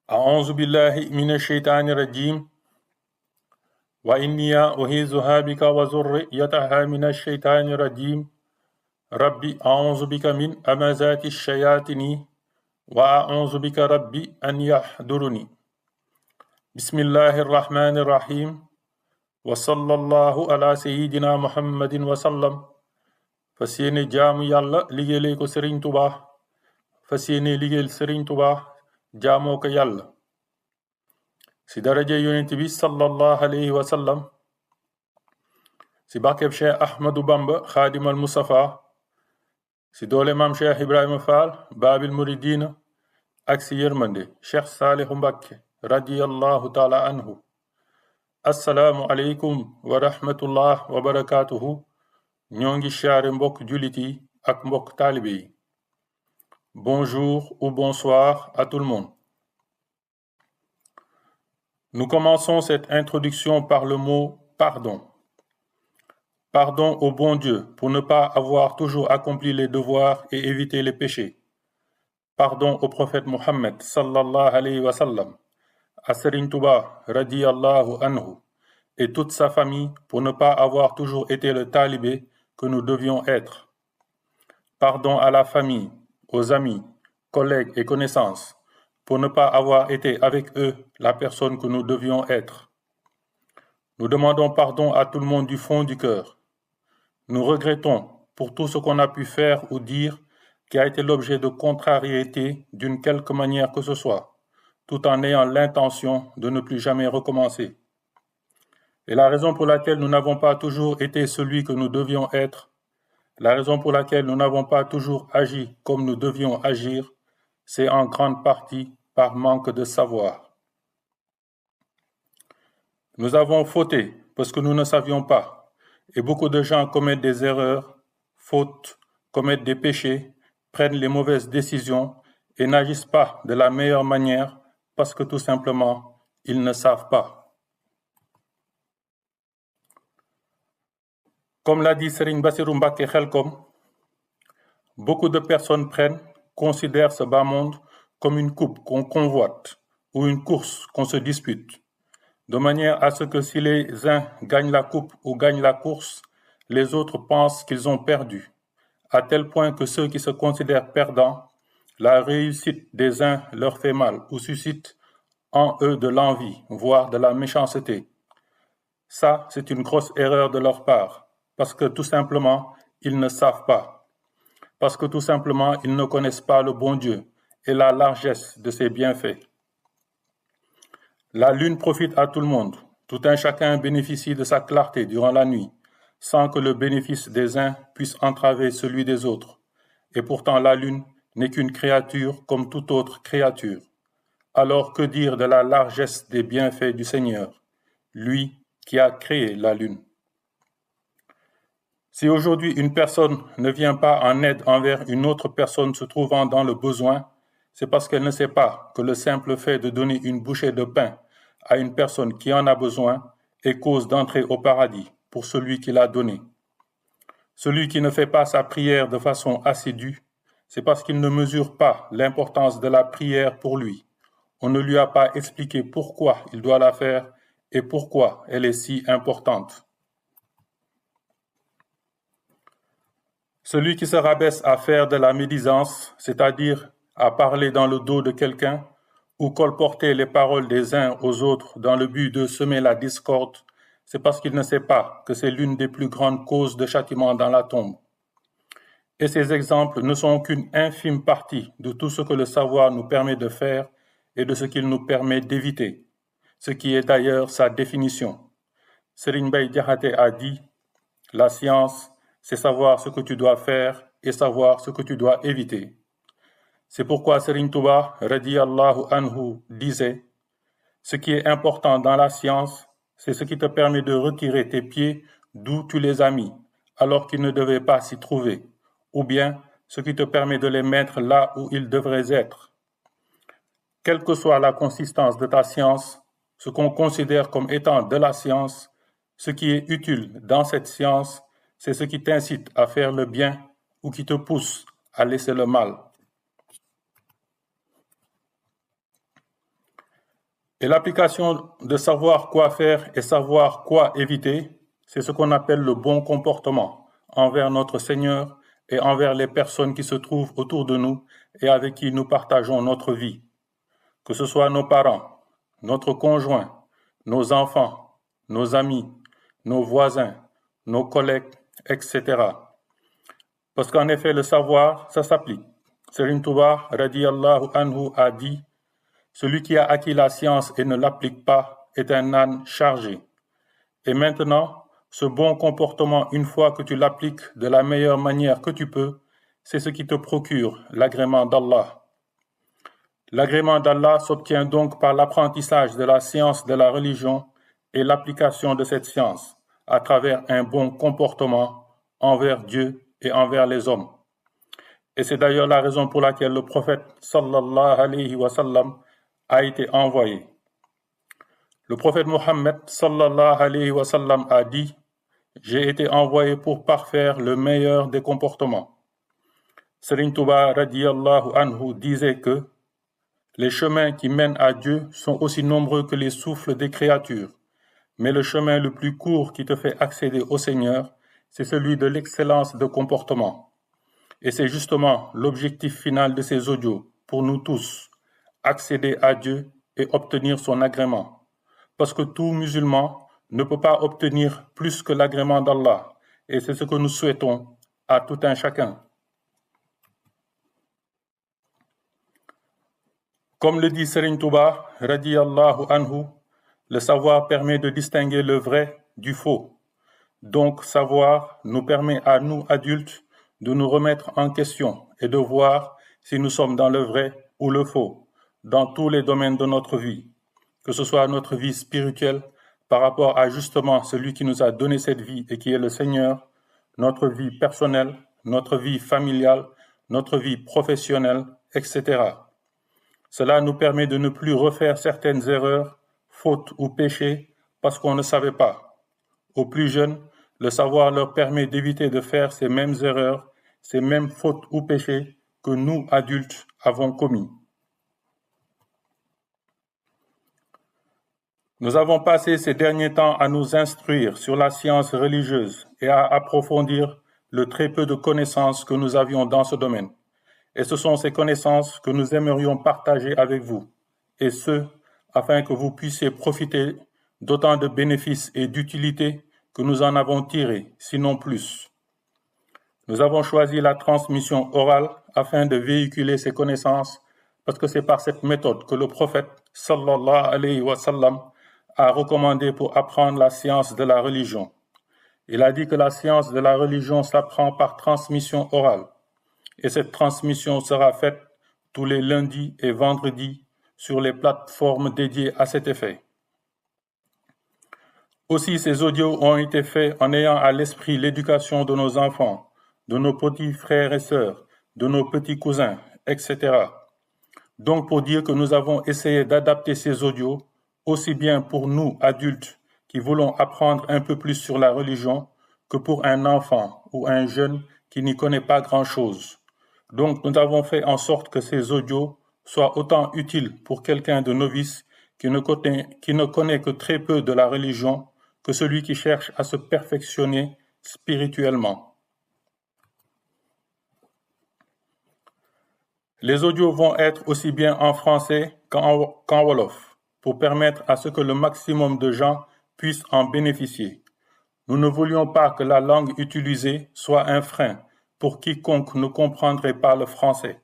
أعوذ بالله من الشيطان الرجيم وإني أعيذها بك وذريتها من الشيطان الرجيم ربي أعوذ بك من همزات الشياطين وأعوذ بك ربي أن يحضرني بسم الله الرحمن الرحيم وصلى الله على سيدنا محمد وسلم فسيني جام يالا ليغي ko Serigne Touba fasiyene liggéeyal Serigne Touba jaamoo ko yàlla si daraje yonent bi sallallahu alayhi wa sallam si barkeb Cheikh Ahmadou Bamba Khadimal Mustafa si doole maam Cheikh Ibrahima Fall Babil Mouridina ak si yërmande Cheikh Salihu Mbacké radiyallahu taala anhu assalaamu aleykum wa rahmatullah wa barakatuhu ñoo ngi siyaare mbokk jullit yi ak mbokk taalibe yi. Bonjour ou bonsoir à tout le monde. Nous commençons cette introduction par le mot pardon. Pardon au bon Dieu pour ne pas avoir toujours accompli les devoirs et éviter les péchés. Pardon au prophète Mohammed sallallahu alayhi wa sallam, à Serigne Touba radiyallahu anhu et toute sa famille pour ne pas avoir toujours été le talibé que nous devions être. Pardon à la famille, aux amis, collègues et connaissances pour ne pas avoir été avec eux la personne que nous devions être. Nous demandons pardon à tout le monde du fond du cœur. Nous regrettons pour tout ce qu'on a pu faire ou dire qui a été l'objet de contrariété d'une quelque manière que ce soit, tout en ayant l'intention de ne plus jamais recommencer. Et la raison pour laquelle nous n'avons pas toujours été celui que nous devions être, la raison pour laquelle nous n'avons pas toujours agi comme nous devions agir, c'est en grande partie par manque de savoir. Nous avons fauté parce que nous ne savions pas, et beaucoup de gens commettent des erreurs, fautent, commettent des péchés, prennent les mauvaises décisions et n'agissent pas de la meilleure manière parce que tout simplement, ils ne savent pas. Comme l'a dit Serigne Bassirou Mbacké Khelcom, beaucoup de personnes considèrent ce bas monde comme une coupe qu'on convoite ou une course qu'on se dispute, de manière à ce que si les uns gagnent la coupe ou gagnent la course, les autres pensent qu'ils ont perdu, à tel point que ceux qui se considèrent perdants, la réussite des uns leur fait mal ou suscite en eux de l'envie, voire de la méchanceté. Ça, c'est une grosse erreur de leur part, parce que tout simplement, ils ne savent pas, parce que tout simplement, ils ne connaissent pas le bon Dieu et la largesse de ses bienfaits. La lune profite à tout le monde, tout un chacun bénéficie de sa clarté durant la nuit, sans que le bénéfice des uns puisse entraver celui des autres. Et pourtant la lune n'est qu'une créature comme toute autre créature. Alors que dire de la largesse des bienfaits du Seigneur, lui qui a créé la lune? Si aujourd'hui une personne ne vient pas en aide envers une autre personne se trouvant dans le besoin, c'est parce qu'elle ne sait pas que le simple fait de donner une bouchée de pain à une personne qui en a besoin est cause d'entrer au paradis pour celui qui l'a donné. Celui qui ne fait pas sa prière de façon assidue, c'est parce qu'il ne mesure pas l'importance de la prière pour lui. On ne lui a pas expliqué pourquoi il doit la faire et pourquoi elle est si importante. Celui qui se rabaisse à faire de la médisance, c'est-à-dire à parler dans le dos de quelqu'un, ou colporter les paroles des uns aux autres dans le but de semer la discorde, c'est parce qu'il ne sait pas que c'est l'une des plus grandes causes de châtiment dans la tombe. Et ces exemples ne sont qu'une infime partie de tout ce que le savoir nous permet de faire et de ce qu'il nous permet d'éviter, ce qui est d'ailleurs sa définition. Serigne Mbaye Diakhaté a dit « La science, c'est savoir ce que tu dois faire et savoir ce que tu dois éviter. » C'est pourquoi Serigne Touba, radiyallahu anhu, disait « Ce qui est important dans la science, c'est ce qui te permet de retirer tes pieds d'où tu les as mis, alors qu'ils ne devaient pas s'y trouver, ou bien ce qui te permet de les mettre là où ils devraient être. Quelle que soit la consistance de ta science, ce qu'on considère comme étant de la science, ce qui est utile dans cette science, c'est ce qui t'incite à faire le bien ou qui te pousse à laisser le mal. Et l'application de savoir quoi faire et savoir quoi éviter, c'est ce qu'on appelle le bon comportement envers notre Seigneur et envers les personnes qui se trouvent autour de nous et avec qui nous partageons notre vie, que ce soit nos parents, notre conjoint, nos enfants, nos amis, nos voisins, nos collègues, etc. Parce qu'en effet, le savoir, ça s'applique. Serigne Touba, radiyallahu anhu, a dit « Celui qui a acquis la science et ne l'applique pas est un âne chargé. » Et maintenant, ce bon comportement, une fois que tu l'appliques de la meilleure manière que tu peux, c'est ce qui te procure l'agrément d'Allah. L'agrément d'Allah s'obtient donc par l'apprentissage de la science de la religion et l'application de cette science à travers un bon comportement envers Dieu et envers les hommes. Et c'est d'ailleurs la raison pour laquelle le prophète sallallahu alayhi wa sallam a été envoyé. Le prophète Mohammed sallallahu alayhi wa sallam a dit « J'ai été envoyé pour parfaire le meilleur des comportements. » Serigne Touba radiyallahu anhu disait que les chemins qui mènent à Dieu sont aussi nombreux que les souffles des créatures, mais le chemin le plus court qui te fait accéder au Seigneur, c'est celui de l'excellence de comportement. Et c'est justement l'objectif final de ces audios, pour nous tous, accéder à Dieu et obtenir son agrément. Parce que tout musulman ne peut pas obtenir plus que l'agrément d'Allah, et c'est ce que nous souhaitons à tout un chacun. Comme le dit Serigne Touba, radiyallahu anhu, le savoir permet de distinguer le vrai du faux. Donc, savoir nous permet à nous, adultes, de nous remettre en question et de voir si nous sommes dans le vrai ou le faux, dans tous les domaines de notre vie, que ce soit notre vie spirituelle par rapport à justement celui qui nous a donné cette vie et qui est le Seigneur, notre vie personnelle, notre vie familiale, notre vie professionnelle, etc. Cela nous permet de ne plus refaire certaines erreurs, fautes ou péchés parce qu'on ne savait pas. Aux plus jeunes, le savoir leur permet d'éviter de faire ces mêmes erreurs, ces mêmes fautes ou péchés que nous, adultes, avons commis. Nous avons passé ces derniers temps à nous instruire sur la science religieuse et à approfondir le très peu de connaissances que nous avions dans ce domaine. Et ce sont ces connaissances que nous aimerions partager avec vous, et ce, afin que vous puissiez profiter d'autant de bénéfices et d'utilité que nous en avons tiré, sinon plus. Nous avons choisi la transmission orale afin de véhiculer ces connaissances parce que c'est par cette méthode que le prophète sallallahu alayhi wa sallam a recommandé pour apprendre la science de la religion. Il a dit que la science de la religion s'apprend par transmission orale et cette transmission sera faite tous les lundis et vendredis sur les plateformes dédiées à cet effet. Aussi, ces audios ont été faits en ayant à l'esprit l'éducation de nos enfants, de nos petits frères et sœurs, de nos petits cousins, etc. Donc, pour dire que nous avons essayé d'adapter ces audios aussi bien pour nous, adultes, qui voulons apprendre un peu plus sur la religion, que pour un enfant ou un jeune qui n'y connaît pas grand-chose. Donc, nous avons fait en sorte que ces audios soient autant utiles pour quelqu'un de novice qui ne connaît que très peu de la religion que celui qui cherche à se perfectionner spirituellement. Les audios vont être aussi bien en français qu'en wolof, pour permettre à ce que le maximum de gens puissent en bénéficier. Nous ne voulions pas que la langue utilisée soit un frein pour quiconque ne comprendrait pas le français.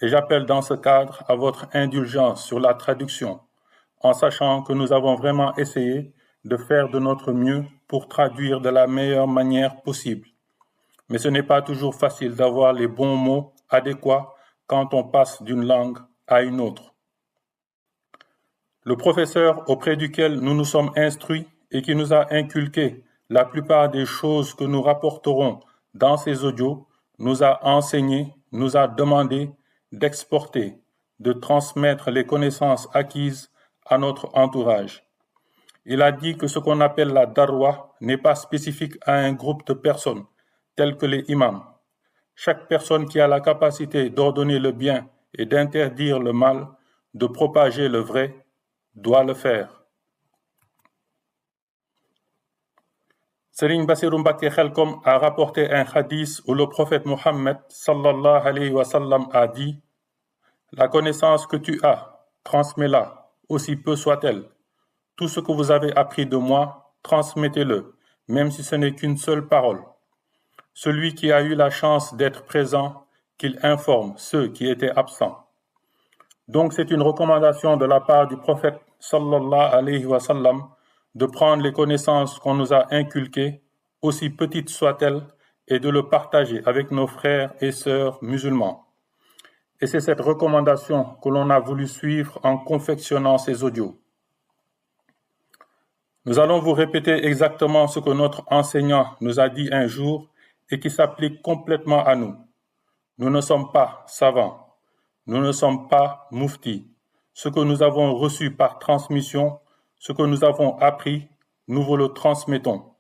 Et j'appelle dans ce cadre à votre indulgence sur la traduction, en sachant que nous avons vraiment essayé de faire de notre mieux pour traduire de la meilleure manière possible. Mais ce n'est pas toujours facile d'avoir les bons mots adéquats quand on passe d'une langue à une autre. Le professeur auprès duquel nous nous sommes instruits et qui nous a inculqué la plupart des choses que nous rapporterons dans ces audios, nous a enseigné, nous a demandé d'exporter, de transmettre les connaissances acquises à notre entourage. Il a dit que ce qu'on appelle la darwa n'est pas spécifique à un groupe de personnes, tels que les imams. Chaque personne qui a la capacité d'ordonner le bien et d'interdire le mal, de propager le vrai, doit le faire. Serigne Bassirou Mbacké Khelcom a rapporté un hadith où le prophète Mohammed sallallahu alayhi wa sallam a dit: la connaissance que tu as, transmets-la, aussi peu soit-elle. Tout ce que vous avez appris de moi, transmettez-le, même si ce n'est qu'une seule parole. Celui qui a eu la chance d'être présent, qu'il informe ceux qui étaient absents. Donc c'est une recommandation de la part du prophète sallallahu alayhi wa sallam de prendre les connaissances qu'on nous a inculquées, aussi petites soient-elles, et de le partager avec nos frères et sœurs musulmans. Et c'est cette recommandation que l'on a voulu suivre en confectionnant ces audios. Nous allons vous répéter exactement ce que notre enseignant nous a dit un jour et qui s'applique complètement à nous. Nous ne sommes pas savants, nous ne sommes pas mouftis. Ce que nous avons reçu par transmission, ce que nous avons appris, nous vous le transmettons.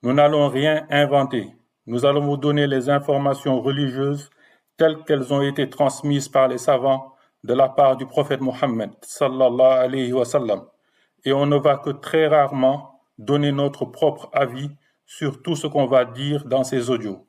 Nous n'allons rien inventer. Nous allons vous donner les informations religieuses telles qu'elles ont été transmises par les savants de la part du prophète Mohammed sallallahu alayhi wa sallam. Et on ne va que très rarement donner notre propre avis sur tout ce qu'on va dire dans ces audios.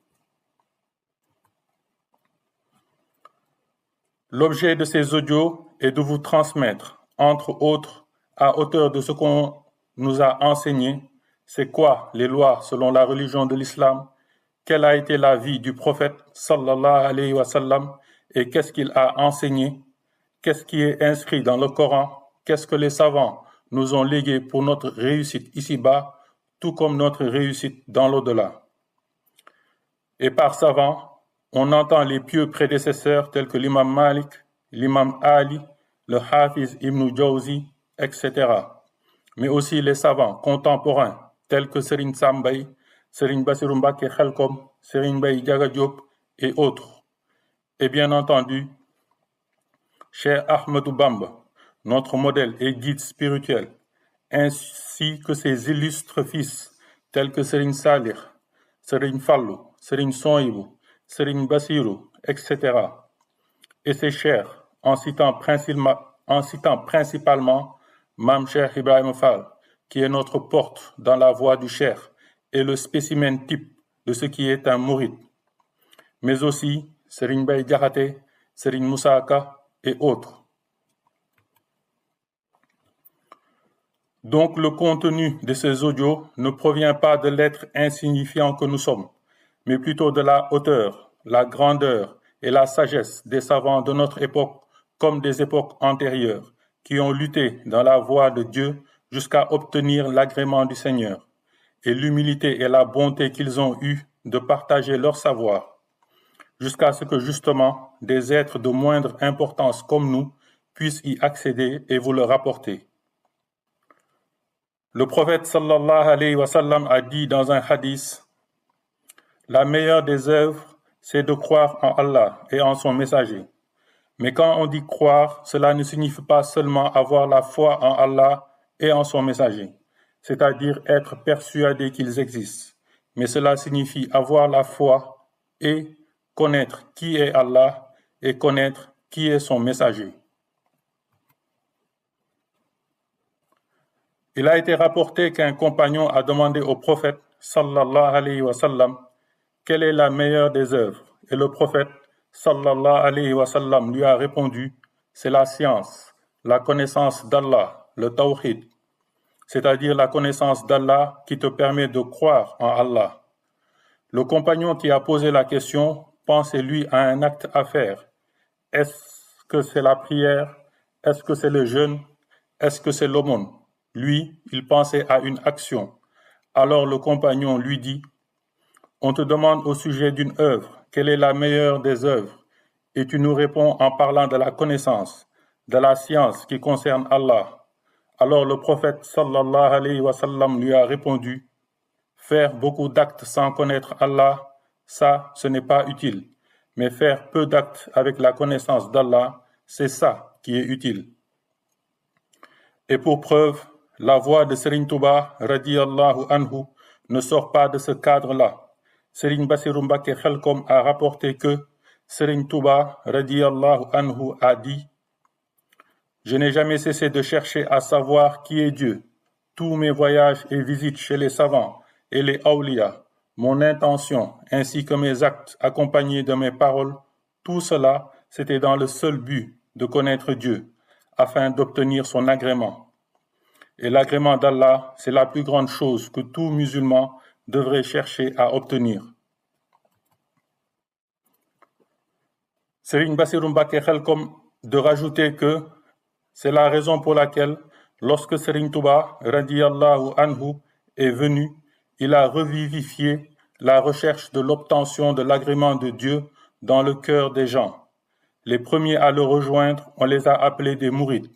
L'objet de ces audios est de vous transmettre, entre autres, à hauteur de ce qu'on nous a enseigné, c'est quoi les lois selon la religion de l'islam, quelle a été la vie du prophète sallallahu alayhi wa sallam et qu'est-ce qu'il a enseigné, qu'est-ce qui est inscrit dans le Coran, qu'est-ce que les savants nous ont légué pour notre réussite ici-bas, tout comme notre réussite dans l'au-delà. Et par savant, on entend les pieux prédécesseurs tels que l'imam Malik, l'imam Ali, le Hafiz Ibn Jawzi, etc. Mais aussi les savants contemporains tels que Serigne Sam Mbaye, Serigne Bassirou Mbacké Khelcom, Serigne Mbaye Diaga Diop et autres. Et bien entendu, Cheikh Ahmadou Bamba, notre modèle et guide spirituel, ainsi que ses illustres fils tels que Serigne Salih, Serigne Fallou, Serigne Souhaïbou, Serigne Bassirou, etc. Et ses chers, en citant principalement Mam Cheikh Ibrahim Fall, qui est notre porte dans la voie du Cheikh et le spécimen type de ce qui est un mouride, mais aussi Serigne Baye Diakhaté, Serigne Moussa Ka et autres. Donc le contenu de ces audios ne provient pas de l'être insignifiant que nous sommes, mais plutôt de la hauteur, la grandeur et la sagesse des savants de notre époque comme des époques antérieures, qui ont lutté dans la voie de Dieu jusqu'à obtenir l'agrément du Seigneur, et l'humilité et la bonté qu'ils ont eue de partager leur savoir, jusqu'à ce que justement des êtres de moindre importance comme nous puissent y accéder et vous le rapporter. Le prophète sallallahu alayhi wa sallam a dit dans un hadith: la meilleure des œuvres, c'est de croire en Allah et en son messager. Mais quand on dit croire, cela ne signifie pas seulement avoir la foi en Allah et en son messager, c'est-à-dire être persuadé qu'ils existent, mais cela signifie avoir la foi et connaître qui est Allah et connaître qui est son messager. Il a été rapporté qu'un compagnon a demandé au prophète sallallahu alayhi wa sallam quelle est la meilleure des œuvres, et le prophète sallallahu alayhi wa sallam lui a répondu: c'est la science, la connaissance d'Allah, le tawhid, c'est-à-dire la connaissance d'Allah qui te permet de croire en Allah. Le compagnon qui a posé la question pensait lui à un acte à faire. Est-ce que c'est la prière? Est-ce que c'est le jeûne? Est-ce que c'est l'aumône? Lui, il pensait à une action. Alors le compagnon lui dit: on te demande au sujet d'une œuvre, quelle est la meilleure des œuvres? Et tu nous réponds en parlant de la connaissance, de la science qui concerne Allah. Alors le prophète sallallahu alayhi wa sallam lui a répondu: faire beaucoup d'actes sans connaître Allah, ça, ce n'est pas utile. Mais faire peu d'actes avec la connaissance d'Allah, c'est ça qui est utile. Et pour preuve, la voix de Serigne Touba, radiyallahu anhu, ne sort pas de ce cadre-là. Serigne Bassirou Mbacké Khelcom a rapporté que Serigne Touba, radiyallahu anhu, a dit: Je n'ai jamais cessé de chercher à savoir qui est Dieu. Tous mes voyages et visites chez les savants et les awliya, mon intention ainsi que mes actes accompagnés de mes paroles, tout cela, c'était dans le seul but de connaître Dieu, afin d'obtenir son agrément. Et l'agrément d'Allah, c'est la plus grande chose que tout musulman devrait chercher à obtenir. Serigne Bassirou Mbacké Khelcom de rajouter que c'est la raison pour laquelle, lorsque Serigne Touba, radiyallahu anhu, est venu, il a revivifié la recherche de l'obtention de l'agrément de Dieu dans le cœur des gens. Les premiers à le rejoindre, on les a appelés des mourides.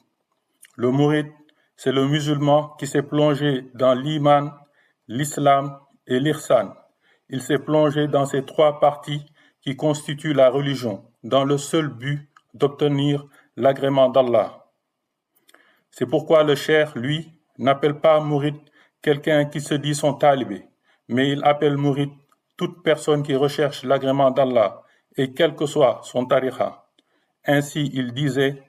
Le mouride, c'est le musulman qui s'est plongé dans l'iman, l'islam et l'ihsan. Il s'est plongé dans ces trois parties qui constituent la religion, dans le seul but d'obtenir l'agrément d'Allah. C'est pourquoi le cheikh, lui, n'appelle pas mouride quelqu'un qui se dit son talibé, mais il appelle mouride toute personne qui recherche l'agrément d'Allah, et quel que soit son tariqa. Ainsi, il disait,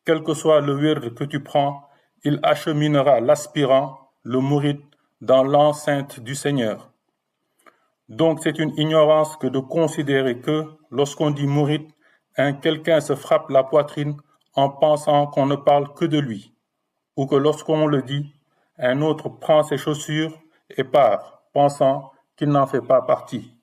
quel que soit le wird que tu prends, il acheminera l'aspirant, le mouride, dans l'enceinte du Seigneur. Donc c'est une ignorance que de considérer que, lorsqu'on dit mouride, quelqu'un se frappe la poitrine en pensant qu'on ne parle que de lui, ou que lorsqu'on le dit, un autre prend ses chaussures et part, pensant qu'il n'en fait pas partie.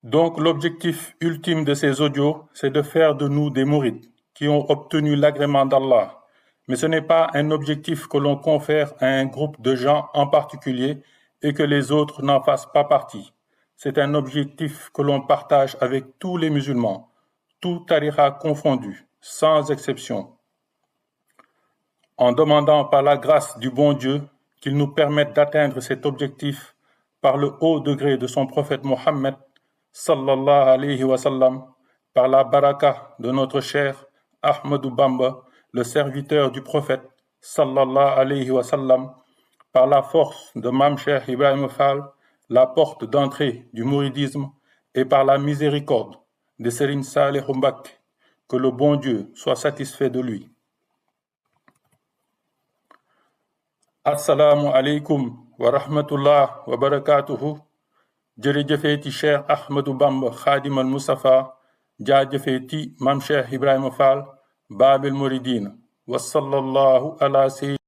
Donc l'objectif ultime de ces audios, c'est de faire de nous des mourides qui ont obtenu l'agrément d'Allah. Mais ce n'est pas un objectif que l'on confère à un groupe de gens en particulier et que les autres n'en fassent pas partie. C'est un objectif que l'on partage avec tous les musulmans, tout tariqa confondu, sans exception. En demandant par la grâce du bon Dieu qu'il nous permette d'atteindre cet objectif par le haut degré de son prophète Mohammed, sallallahu alayhi wa sallam, par la baraka de notre cher Ahmadou Bamba, le serviteur du prophète, sallallahu alayhi wa sallam, par la force de Mam Cheikh Ibrahim Fall, la porte d'entrée du mouridisme, et par la miséricorde de Serigne Salihou Mbacké, que le bon Dieu soit satisfait de lui. Assalamu alaikum wa rahmatullah wa barakatuhu. jërëjëfeeti Cheikh Ahmadou Bamba Khadim al Mustafa, jaajëfeeti Mam Cheikh Ibrahima Fall Babil Mouridine wa sallallahu ala sayyidina